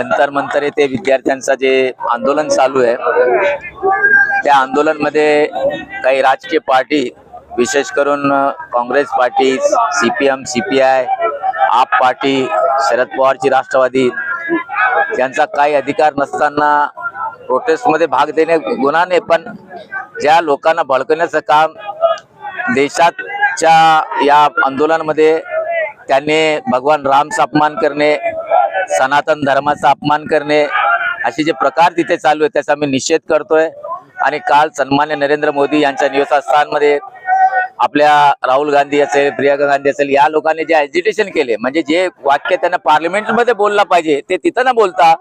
नंतर ते विद्यार्थ्यांचं जे आंदोलन चालू आहे त्या आंदोलनमध्ये काही राजकीय पार्टी विशेष करून काँग्रेस पार्टी, CPM, CPI, आप पार्टी, शरद पवारची राष्ट्रवादी यांचा काही अधिकार नसताना प्रोटेस्टमध्ये भाग देणे गुन्हा नाही, पण ज्या लोकांना भडकवण्याचं काम देशाच्या या आंदोलनामध्ये त्यांनी भगवान रामचा अपमान करणे, सनातन धर्माचा अपमान करणे असे जे प्रकार तिथे चालू आहे त्याचा मी निषेध करतोय। आणि काल सन्मान्य नरेंद्र मोदी यांच्या निवासस्थानमध्ये आपल्या राहुल गांधी असेल, प्रियंका गांधी असेल या लोकांनी जे ॲजिटेशन केले, म्हणजे जे वाक्य त्यांना पार्लमेंटमध्ये बोलला पाहिजे ते तिथं न बोलता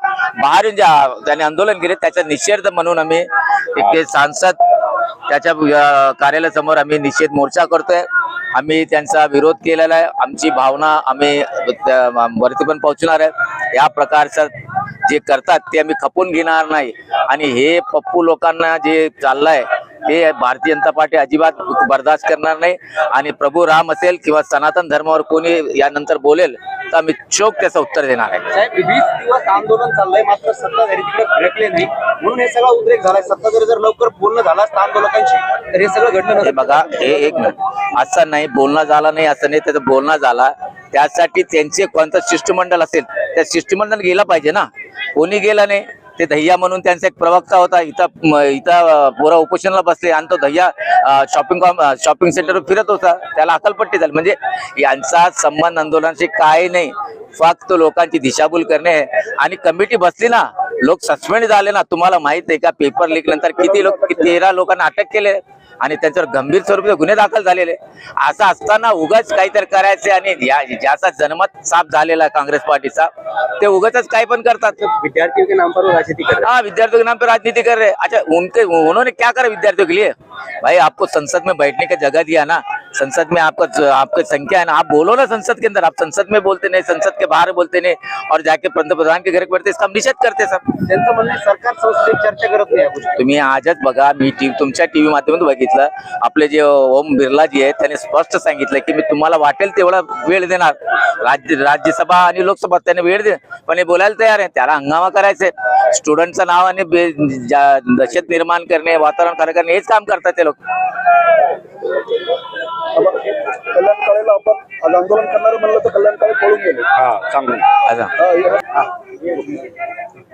बाहेरून जे त्यांनी आंदोलन केले त्याचा निषेध म्हणून आम्ही एक सांसद त्याच्या कार्यालयासमोर आम्ही निषेध मोर्चा करतोय। आम्ही त्यांचा विरोध केलेला आहे। आमची भावना आम्ही वरती पण पोहोचणार आहे। या प्रकारचं जे करतात ते आम्ही खपून घेणार नाही आणि हे पप्पू लोकांना जे चाललंय ते भारतीय जनता पार्टी अजिबात बर्दाश्त करणार नाही। आणि प्रभू राम असेल किंवा सनातन धर्मावर कोणी यानंतर बोलेल तर आम्ही चोख त्याचं उत्तर देणार आहे। साहेब 20 दिवस आंदोलन चाललंय मात्र सत्ताधारी तिकडे फिरकले नाही म्हणून हे सगळं उद्रेक झालाय। सत्ताधारी जर लवकर बोलणं झालं असतं आंदोलकांशी तर हे सगळं घडलं नसतं। बघा हे एक मिनिट असं नाही, बोलणं झालं नाही असं नाही, त्याचं बोलणं झाला त्यासाठी त्यांचे कोणतं शिष्टमंडळ असेल त्या शिष्टमंडळ गेला पाहिजे ना, कोणी गेला नाही। ते दह्या म्हणून त्यांचा एक प्रवक्ता होता, इथं पुरा उपोषणाला बसले आणि तो दह्या शॉपिंग सेंटरवर फिरत होता, त्याला अकलपट्टी झाली। म्हणजे यांचा संबंध आंदोलनाशी काय नाही, फक्त लोकांची दिशाभूल करणे आहे। आणि कमिटी बसली ना, लोक सस्पेंड झाले ना, तुम्हाला माहित आहे का पेपर लीक नंतर किती 13 लोकांना अटक केले आणि त्यांच्यावर गंभीर स्वरूपाचे गुन्हे दाखल झालेले। असं असताना उगाच काहीतरी करायचे आणि ज्याचा जनमत साफ झालेला आहे कांग्रेस पार्टीचा ते उगाच काही पण करतात। विद्यार्थियों के नाम पर राजनीति कर रहे हैं। हाँ, विद्यार्थियों के नाम पे राजनीति कर रहे हैं। अच्छा उन्होंने क्या करा विद्यार्थियों के लिए? भाई आपको संसद में बैठने का जगह दिया ना, संसद में आपका संख्या है ना, आप बोलो ना संसद के अंदर। आप संसद में बोलते नहीं, संसद के बाहर बोलते नहीं और जाके पंतप्रधान के घर बैठते, इसका हम निषेध करते सब। त्यांचं म्हणणं सरकार संसदेत चर्चा करत नाही। तुम्ही आजच बघा, मी तुमच्या टीव्ही माध्यमातून बघितलं, आपले जे ओम बिर्ला जी आहेत त्यांनी स्पष्ट सांगितलं की मी तुम्हाला वाटेल तेवढा वेळ देणार, राज्यसभा आणि लोकसभा त्यांनी वेळ दे, पण हे बोलायला तयार आहे। त्याला हंगामा करायचे, स्टुडंटचं नाव आणि दहशत निर्माण करणे, वातावरण खराब करणे हेच काम करतात ते लोक। कल्याणकाळेला आपण आज आंदोलन करणार म्हणलं तर कल्याणकाळे पळून गेले।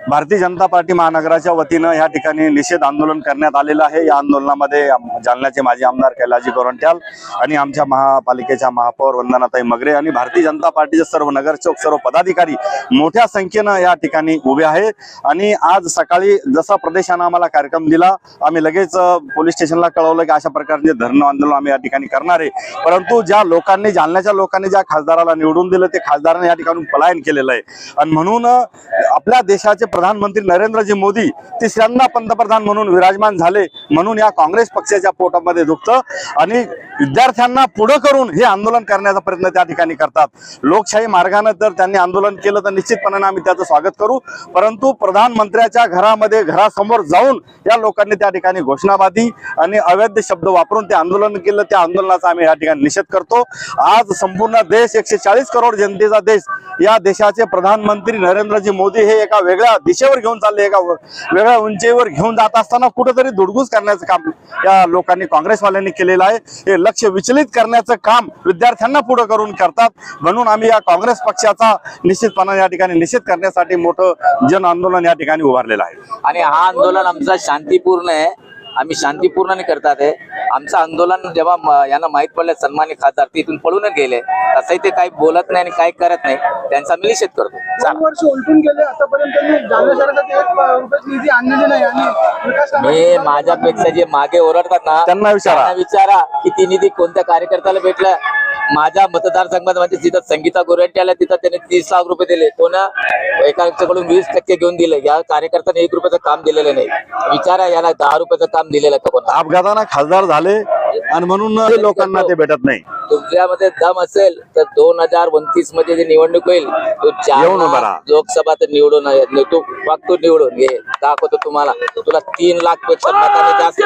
भारतीय जनता पार्टी महानगराच्या वतीनं या ठिकाणी निषेध आंदोलन करण्यात आलेलं आहे। या आंदोलनामध्ये जालन्याचे माजी आमदार कैलाजी गोरंट्याल आणि आमच्या महापालिकेच्या महापौर वंदनाताई मगरे आणि भारतीय जनता पार्टीचे सर्व नगरसेवक, सर्व पदाधिकारी मोठ्या संख्येनं या ठिकाणी उभे आहेत। आणि आज सकाळी जसा प्रदेशानं आम्हाला कार्यक्रम दिला, आम्ही लगेच पोलीस स्टेशनला कळवलं की अशा प्रकारचे धरणं आंदोलन आम्ही या ठिकाणी करणार आहे। परंतु ज्या लोकांनी, जालन्याच्या लोकांनी ज्या खासदाराला निवडून दिलं ते खासदाराने या ठिकाणी पलायन केलेलं आहे आणि म्हणून आपल्या देशाचे प्रधानमंत्री नरेंद्रजी मोदी तिसऱ्यांदा पंतप्रधान म्हणून विराजमान झाले म्हणून या काँग्रेस पक्षाच्या पोटामध्ये दुखतं आणि विद्यार्थ्यांना पुढे करून हे आंदोलन करण्याचा प्रयत्न त्या ठिकाणी करतात। लोकशाही मार्गाने जर त्यांनी आंदोलन केलं तर निश्चितपणे आम्ही त्याचं स्वागत करू, परंतु प्रधानमंत्र्याच्या घरासमोर जाऊन या लोकांनी त्या ठिकाणी घोषणाबाजी आणि अवैध शब्द वापरून ते आंदोलन केलं, त्या आंदोलनाचा आम्ही या ठिकाणी निषेध करतो। आज संपूर्ण देश, 140 करोड जनतेचा देश, या देशाचे प्रधानमंत्री नरेंद्रजी मोदी हे एका वेगळ्या दिशेवर घेऊन चालले, एका वेगळ्या उंचीवर घेऊन जात असताना कुठेतरी धुडगूस करण्याचं काम या लोकांनी, काँग्रेसवाल्यांनी केलेलं आहे। हे लक्ष विचलित करण्याचं काम विद्यार्थ्यांना पुढे करून करतात, म्हणून आम्ही या काँग्रेस पक्षाचा निश्चितपणे या ठिकाणी निषेध करण्यासाठी मोठं जन आंदोलन या ठिकाणी उभारलेलं आहे। आणि हा आंदोलन आमचा शांतीपूर्ण आहे, आम्ही शांतीपूर्णाने करतात आहे। आमचं आंदोलन जेव्हा यांना माहित पडलं सन्मान्य खासदार तिथून पळूनच गेले, तसंही ते काही बोलत नाही आणि काही करत नाही, त्यांचा मी निषेध करतो। 4 वर्ष उलटून गेले, आतापर्यंत जालना शहरासाठी 1 रुपयाची निधी आणलेली नाही आणि हे माझ्यापेक्षा जे मागे ओरडतात ना त्यांना विचारा किती निधी कोणत्या कार्यकर्त्याला भेटला। माझ्या मतदारसंघात म्हणजे तिथं संगीता गोरंट्याला तिथं त्याने 30 लाख रुपये दिले, कोणा एकाकडून 20% घेऊन दिले। या कार्यकर्त्याने 1 रुपयाचं काम दिलेलं नाही, विचारा याला 10 रुपयाचं काम दिलेलं का कोणा। अपघातानं खासदार झाले आणि म्हणून लोकांना ते भेटत नाही. तुमच्यामध्ये दम असेल तर 2029 मध्ये जी निवडणूक होईल तो येऊन उभा जालना राहा. लोकसभा तर निवडून आहे. तू फक्त निवडून घे, दाखवतो तुम्हाला. तुला 3 लाख पेक्षा मताने जास्त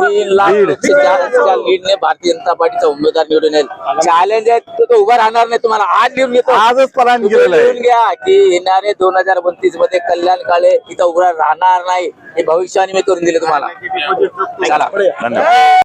3 लाख लीड. पेक्षा जास्तच्या लीडने भारतीय जनता पार्टीचा उमेदवार निवडून येईल. चॅलेंज आहे तो उभा राहणार नाही. तुम्हाला आज लिहून घेतो, आजच पलायन तुम्ही केलेलं लिहून आहे. घ्या की येणारे 2029 मध्ये कल्याण काळे इथं उभा राहणार नाही. हे भविष्यवाणी मी करून दिले तुम्हाला. चला धन्यवाद.